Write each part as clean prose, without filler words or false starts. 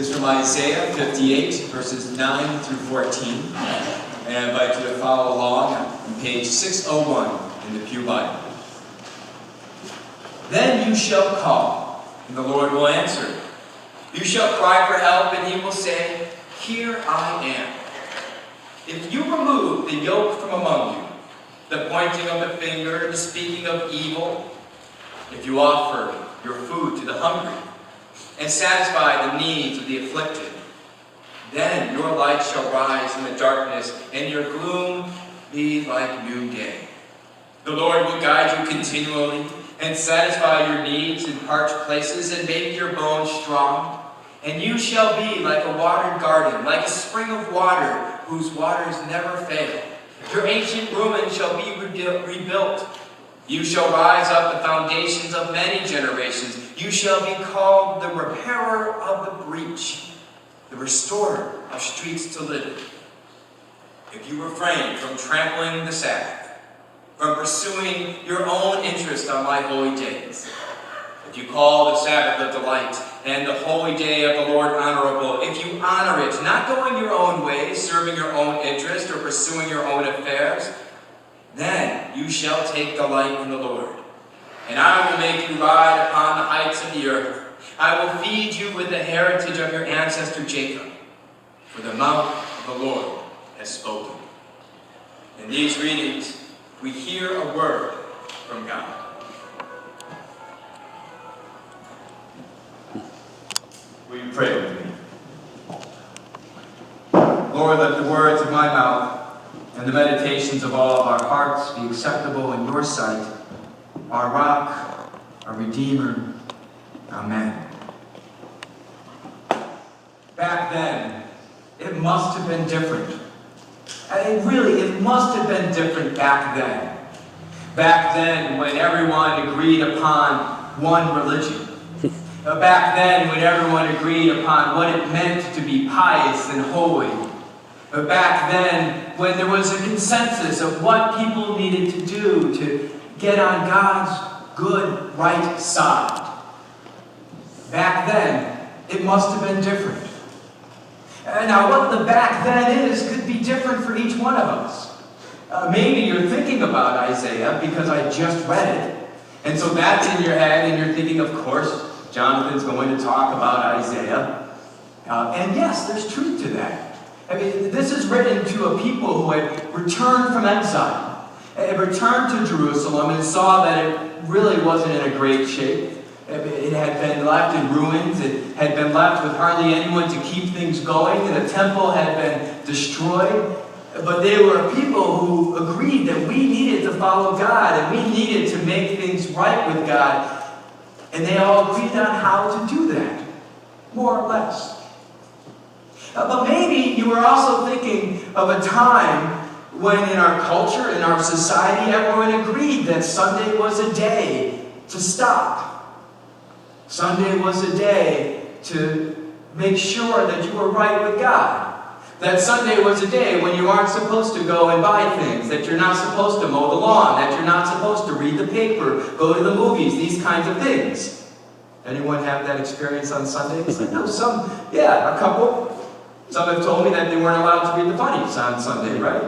is from Isaiah 58, verses 9 through 14. And I invite you to follow along on page 601 in the Pew Bible. Then you shall call, and the Lord will answer. You shall cry for help, and he will say, Here I am. If you remove the yoke from among you, the pointing of the finger, the speaking of evil, if you offer your food to the hungry, and satisfy the needs of the afflicted, then your light shall rise in the darkness, and your gloom be like noonday. The Lord will guide you continually, and satisfy your needs in parched places, and make your bones strong. And you shall be like a watered garden, like a spring of water, whose waters never fail. Your ancient ruins shall be rebuilt. You shall rise up the foundations of many generations. You shall be called the repairer of the breach, the restorer of streets to live in. If you refrain from trampling the Sabbath, from pursuing your own interest on my holy days, if you call the Sabbath a delight and the holy day of the Lord honorable, if you honor it, not going your own way, serving your own interest or pursuing your own affairs, then you shall take delight in the Lord. And I will make you ride upon the heights of the earth. I will feed you with the heritage of your ancestor Jacob, for the mouth of the Lord has spoken. In these readings, we hear a word from God. Will you pray with me? Lord, let the words of my mouth and the meditations of all of our hearts be acceptable in your sight, our rock, our Redeemer. Amen. Back then, it must have been different. It must have been different back then. Back then, when everyone agreed upon one religion. Back then, when everyone agreed upon what it meant to be pious and holy. Back then, when there was a consensus of what people needed to do to get on God's good, right side. Back then, it must have been different. Now, what the back then is could be different for each one of us. Maybe you're thinking about Isaiah because I just read it. And so that's in your head, and you're thinking, of course, Jonathan's going to talk about Isaiah. And yes, there's truth to that. I mean, this is written to a people who had returned from exile, had returned to Jerusalem and saw that it really wasn't in a great shape. It had been left in ruins. It had been left with hardly anyone to keep things going. The temple had been destroyed. But they were a people who agreed that we needed to follow God and we needed to make things right with God. And they all agreed on how to do that, more or less. But maybe you were also thinking of a time when in our culture, in our society, everyone agreed that Sunday was a day to stop. Sunday was a day to make sure that you were right with God. That Sunday was a day when you aren't supposed to go and buy things, that you're not supposed to mow the lawn, that you're not supposed to read the paper, go to the movies, these kinds of things. Anyone have that experience on Sundays? No, a couple. Some have told me that they weren't allowed to read the funnies on Sunday, right?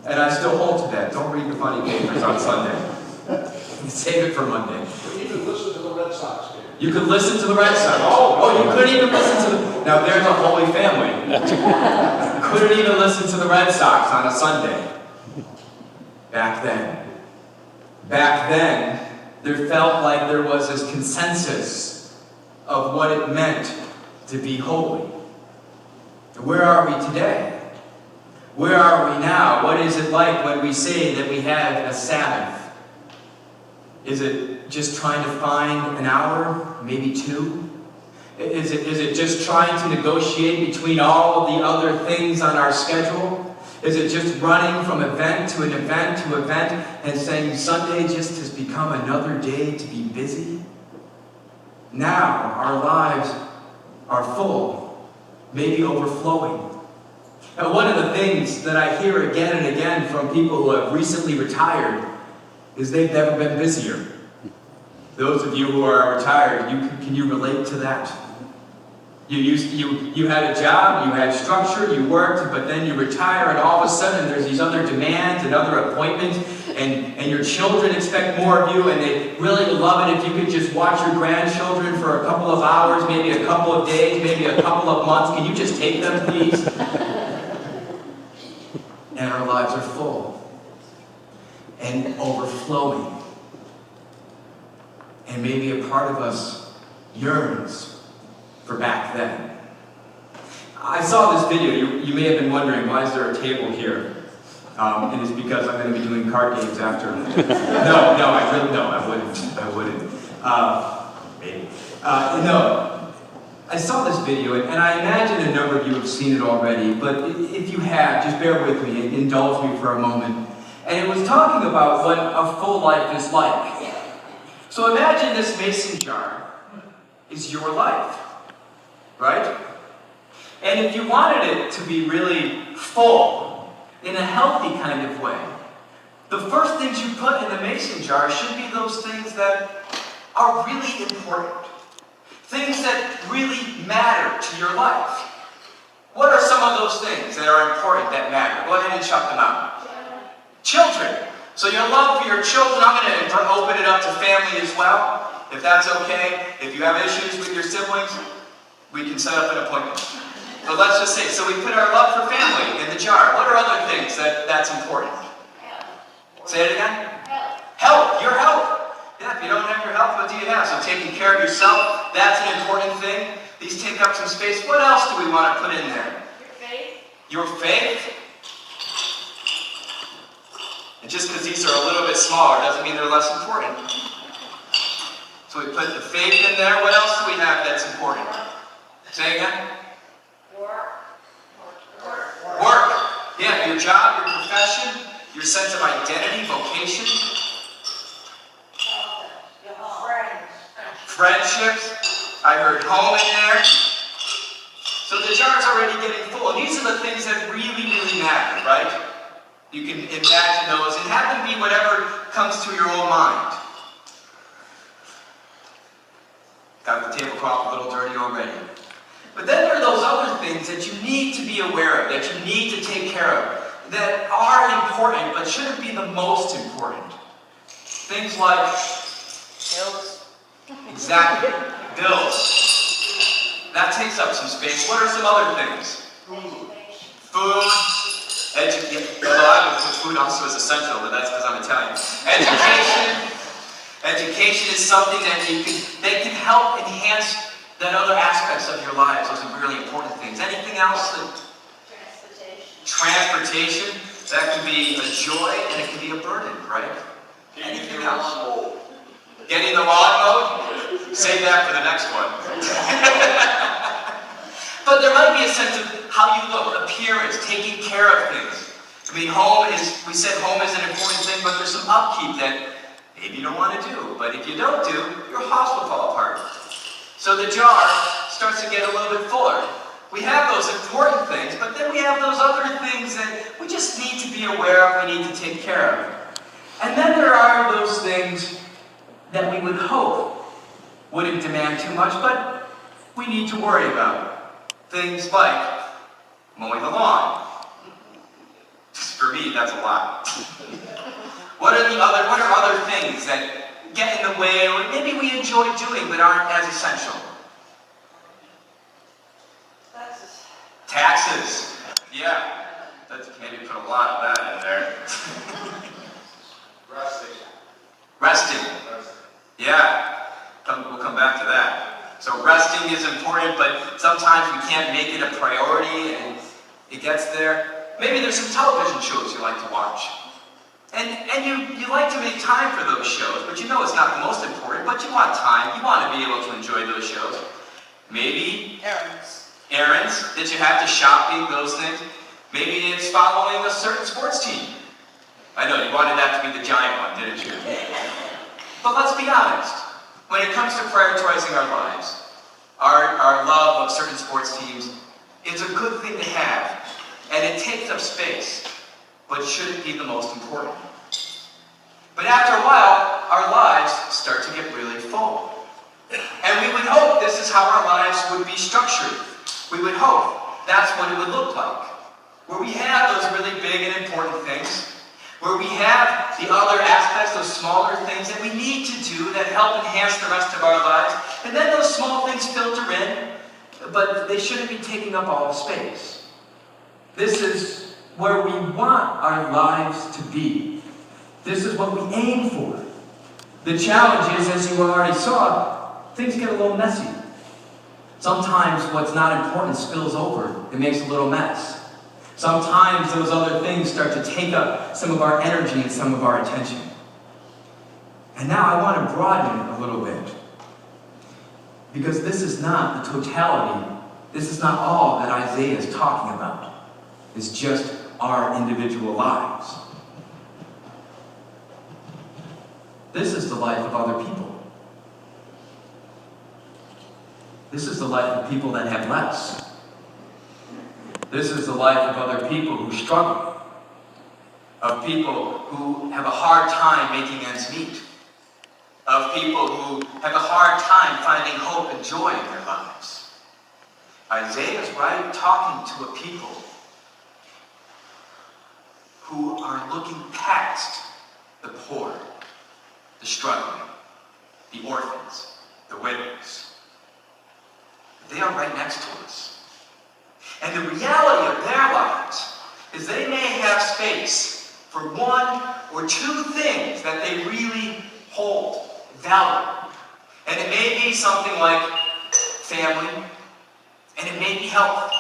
And I still hold to that. Don't read the funny papers on Sunday. Save it for Monday. You can listen to the Red Sox game. You could listen to the Red Sox. Oh, you couldn't even listen to the... Now, there's a holy family. Couldn't even listen to the Red Sox on a Sunday. Back then, there felt like there was this consensus of what it meant to be holy. Where are we today? Where are we now? What is it like when we say that we have a Sabbath? Is it just trying to find an hour, maybe two? Is it just trying to negotiate between all of the other things on our schedule? Is it just running from event to an event to event and saying Sunday just has become another day to be busy? Now our lives are full, maybe overflowing. Now, one of the things that I hear again and again from people who have recently retired is they've never been busier. Those of you who are retired, can you relate to that? You had a job, you had structure, you worked, but then you retire, and all of a sudden there's these other demands and other appointments, and your children expect more of you, and they really would love it if you could just watch your grandchildren for a couple of hours, maybe a couple of days, maybe a couple of months. Can you just take them, please? And our lives are full and overflowing. And maybe a part of us yearns for back then. I saw this video. You may have been wondering, why is there a table here? And it's because I'm going to be doing card games after. I wouldn't. Maybe. No. I saw this video, and I imagine a number of you have seen it already, but if you have, just bear with me and indulge me for a moment. And it was talking about what a full life is like. So imagine this mason jar is your life. Right? And if you wanted it to be really full, in a healthy kind of way, the first things you put in the mason jar should be those things that are really important. Things that really matter to your life. What are some of those things that are important, that matter? Go ahead and chuck them out. Children. So your love for your children, I'm going to open it up to family as well, if that's okay. If you have issues with your siblings, we can set up an appointment. But let's just say, so we put our love for family in the jar. What are other things that's important? Say it again? Health. Your health. Yeah, if you don't have your health, what do you have? So taking care of yourself, that's an important thing. These take up some space. What else do we want to put in there? Your faith. Your faith? And just because these are a little bit smaller doesn't mean they're less important. So we put the faith in there. What else do we have that's important? Say again? Work. Work. Yeah, your job, your profession, your sense of identity, vocation. Friendships. I heard home in there. So the jar's already getting full. And these are the things that really, really matter, right? You can imagine those and have them be whatever comes to your own mind. Got the tablecloth a little dirty already. But then there are those other things that you need to be aware of, that you need to take care of, that are important but shouldn't be the most important. Things like Bills. Exactly. Bills. That takes up some space. What are some other things? Food. Education. Although I would put food also as essential, but that's because I'm Italian. Education. Education is something that can help enhance that other aspects of your lives. Those are really important things. Anything else? Transportation. That can be a joy and it can be a burden, right? Anything else? Getting the lawn mowed? Save that for the next one. But there might be a sense of how you look, appearance, taking care of things. I mean, we said home is an important thing, but there's some upkeep that maybe you don't want to do. But if you don't do, your house will fall apart. So the jar starts to get a little bit fuller. We have those important things, but then we have those other things that we just need to be aware of, we need to take care of. And then there are those things that we would hope wouldn't demand too much, but we need to worry about. Things like mowing the lawn. For me, that's a lot. What are other things that get in the way, or maybe we enjoy doing but aren't as essential? Taxes. Yeah. Let's maybe put a lot of that in there. Resting. Yeah. We'll come back to that. So resting is important, but sometimes we can't make it a priority, and it gets there. Maybe there's some television shows you like to watch. And you like to make time for those shows, but you know it's not the most important, but you want time. You want to be able to enjoy those shows. Maybe errands that you have to shopping, those things. Maybe it's following a certain sports team. I know, you wanted that to be the giant one, didn't you? But let's be honest. When it comes to prioritizing our lives, our love of certain sports teams, it's a good thing to have. And it takes up space, but shouldn't be the most important. But after a while, our lives start to get really full. And we would hope this is how our lives would be structured. We would hope that's what it would look like. Where we have those really big and important things, where we have the other aspects, those smaller things that we need to do that help enhance the rest of our lives, and then those small things filter in, but they shouldn't be taking up all the space. This is where we want our lives to be. This is what we aim for. The challenge is, as you already saw, things get a little messy. Sometimes what's not important spills over. It makes a little mess. Sometimes those other things start to take up some of our energy and some of our attention. And now I want to broaden it a little bit. Because this is not the totality, this is not all that Isaiah is talking about. It's just our individual lives. This is the life of other people. This is the life of people that have less. This is the life of other people who struggle, of people who have a hard time making ends meet, of people who have a hard time finding hope and joy in their lives. Isaiah is talking to a people who are looking past the poor, the struggling, the orphans, the widows. They are right next to us. And the reality of their lives is they may have space for one or two things that they really hold, value. And it may be something like family, and it may be health.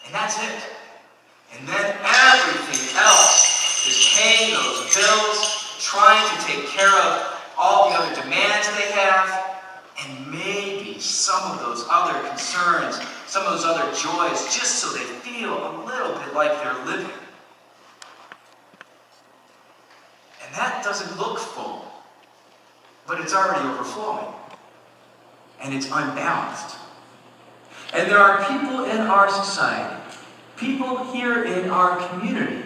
And that's it. And then everything else is paying those bills, trying to take care of all the other demands they have, and maybe some of those other concerns, some of those other joys, just so they feel a little bit like they're living. And that doesn't look full, but it's already overflowing. And it's unbalanced. And there are people in our society, people here in our community,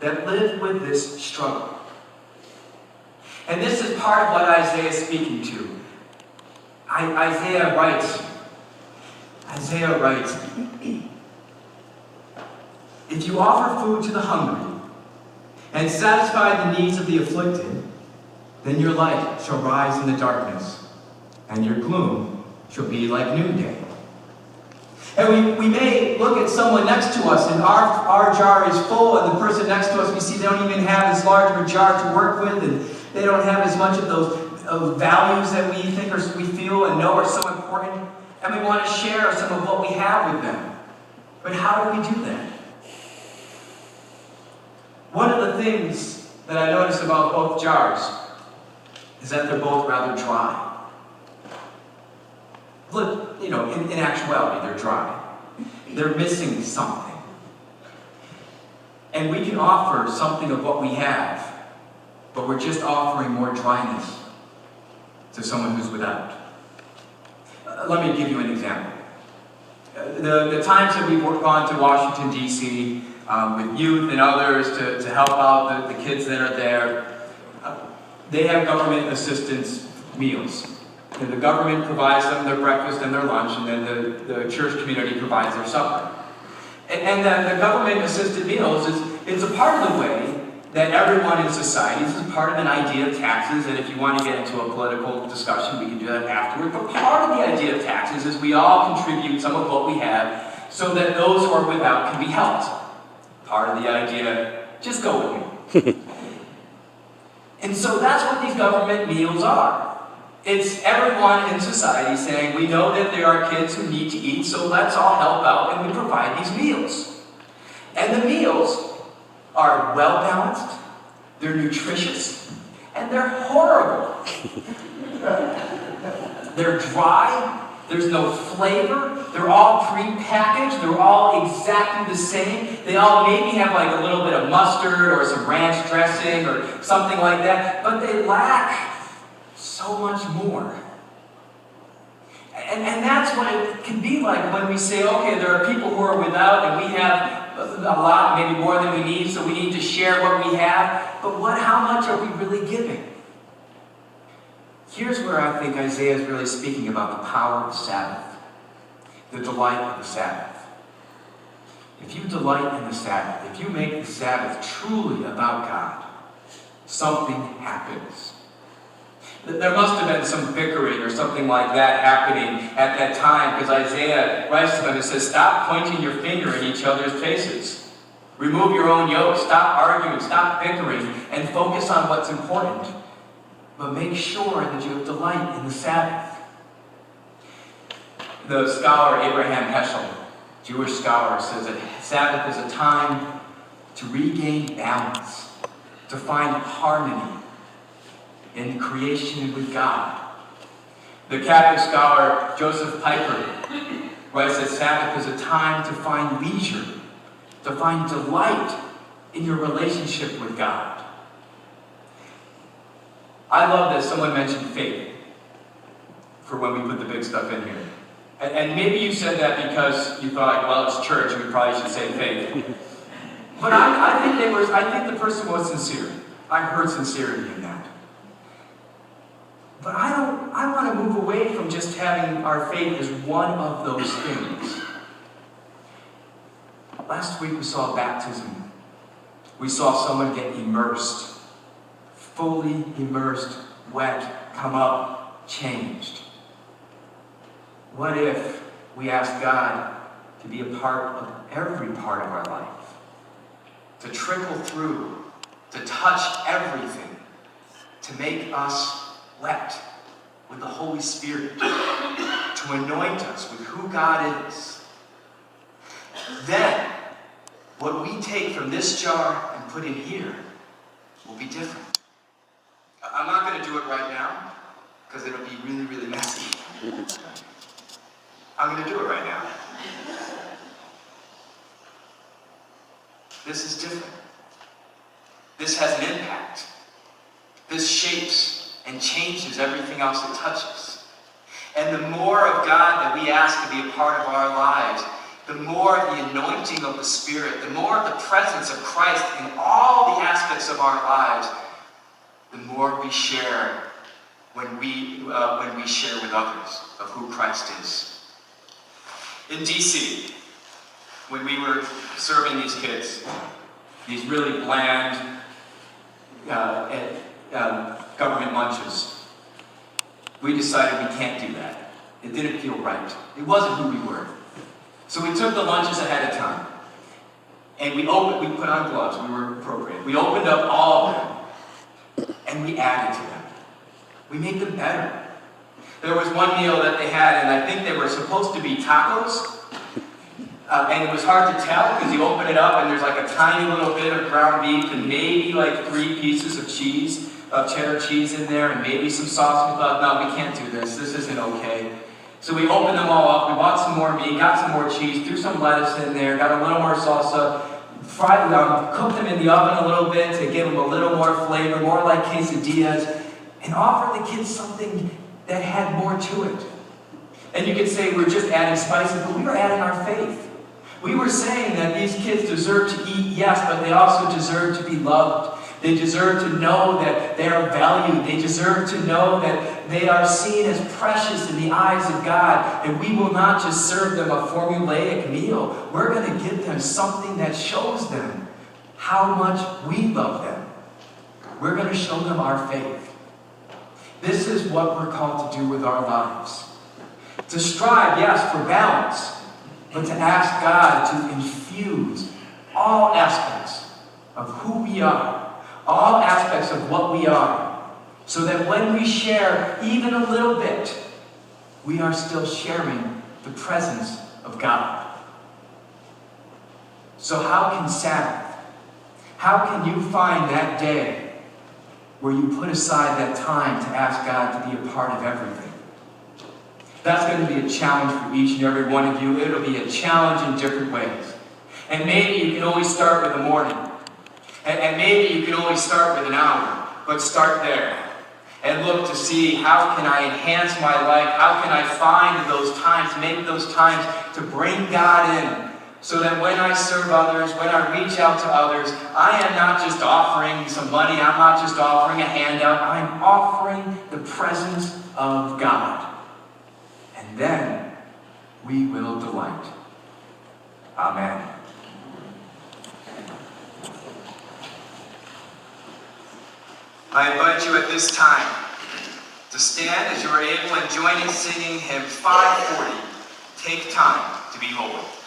that live with this struggle. And this is part of what Isaiah is speaking to. Isaiah writes, if you offer food to the hungry and satisfy the needs of the afflicted, then your light shall rise in the darkness, and your gloom shall be like noonday. And we may look at someone next to us, and our jar is full, and the person next to us, we see they don't even have as large of a jar to work with, and they don't have as much of those values that we think we feel and know are so important, and we want to share some of what we have with them. But how do we do that? One of the things that I notice about both jars is that they're both rather dry. Look, in actuality, they're dry. They're missing something. And we can offer something of what we have, but we're just offering more dryness to someone who's without. Let me give you an example. The times that we've gone to Washington, D.C., with youth and others to help out the kids that are there, they have government assistance meals. And the government provides them their breakfast and their lunch, and then the church community provides their supper. And the government-assisted meals is a part of the way that everyone in society, this is part of an idea of taxes, and if you want to get into a political discussion, we can do that afterward. But part of the idea of taxes is we all contribute some of what we have so that those who are without can be helped. Part of the idea, just go with me. And so that's what these government meals are. It's everyone in society saying, we know that there are kids who need to eat, so let's all help out and we provide these meals. And the meals are well-balanced, they're nutritious, and they're horrible. They're dry, there's no flavor, they're all pre-packaged, they're all exactly the same. They all maybe have like a little bit of mustard or some ranch dressing or something like that, but they lack so much more. And that's what it can be like when we say, okay, there are people who are without and we have a lot, maybe more than we need, so we need to share what we have. But how much are we really giving? Here's where I think Isaiah is really speaking about the power of Sabbath. the delight of the Sabbath. If you delight in the Sabbath, if you make the Sabbath truly about God, something happens. There must have been some bickering or something like that happening at that time, because Isaiah writes to them and says, stop pointing your finger in each other's faces. Remove your own yoke. Stop arguing. Stop bickering. And focus on what's important. But make sure that you have delight in the Sabbath. The scholar Abraham Heschel, Jewish scholar, says that Sabbath is a time to regain balance, to find harmony in creation with God. The Catholic scholar Joseph Piper writes that Sabbath is a time to find leisure, to find delight in your relationship with God. I love that someone mentioned faith for when we put the big stuff in here. And maybe you said that because you thought, well, it's church, and we probably should say faith. But I think the person was sincere. I heard sincerity in that. But I want to move away from just having our faith as one of those things. Last week we saw baptism. We saw someone get immersed, fully immersed, wet, come up, changed. What if we ask God to be a part of every part of our life? To trickle through, to touch everything, to make us wet with the Holy Spirit, to anoint us with who God is. Then, what we take from this jar and put in here will be different. I'm not going to do it right now, because it'll be really, really messy. I'm going to do it right now. This is different. This has an impact. This shapes and changes everything else it touches. And the more of God that we ask to be a part of our lives, the more of the anointing of the Spirit, the more of the presence of Christ in all the aspects of our lives, the more we share when we share with others of who Christ is. In D.C., when we were serving these kids, these really bland government lunches, we decided we can't do that. It didn't feel right. It wasn't who we were. So we took the lunches ahead of time, and we put on gloves. We were appropriate. We opened up all of them, and we added to them. We made them better. There was one meal that they had, and I think they were supposed to be tacos, and it was hard to tell because you open it up and there's like a tiny little bit of ground beef and maybe like 3 pieces of cheese, of cheddar cheese in there, and maybe some sauce. We thought, no, we can't do this. This isn't okay. So we opened them all up. We bought some more meat, got some more cheese, threw some lettuce in there, got a little more salsa, fried them, cooked them in the oven a little bit to give them a little more flavor, more like quesadillas, and offered the kids something that had more to it. And you could say we're just adding spices, but we were adding our faith. We were saying that these kids deserve to eat, yes, but they also deserve to be loved. They deserve to know that they are valued. They deserve to know that they are seen as precious in the eyes of God. And we will not just serve them a formulaic meal. We're going to give them something that shows them how much we love them. We're going to show them our faith. This is what we're called to do with our lives. To strive, yes, for balance, but to ask God to infuse all aspects of who we are, all aspects of what we are, so that when we share even a little bit, we are still sharing the presence of God. So how can Sabbath, how can you find that day where you put aside that time to ask God to be a part of everything? That's going to be a challenge for each and every one of you. It'll be a challenge in different ways. And maybe you can always start with the morning. And maybe you can only start with an hour, but start there. And look to see how can I enhance my life, how can I find those times, make those times to bring God in, so that when I serve others, when I reach out to others, I am not just offering some money, I'm not just offering a handout, I'm offering the presence of God. And then we will delight. Amen. I invite you at this time to stand as you are able and join in singing hymn 540, Take Time to Be Holy.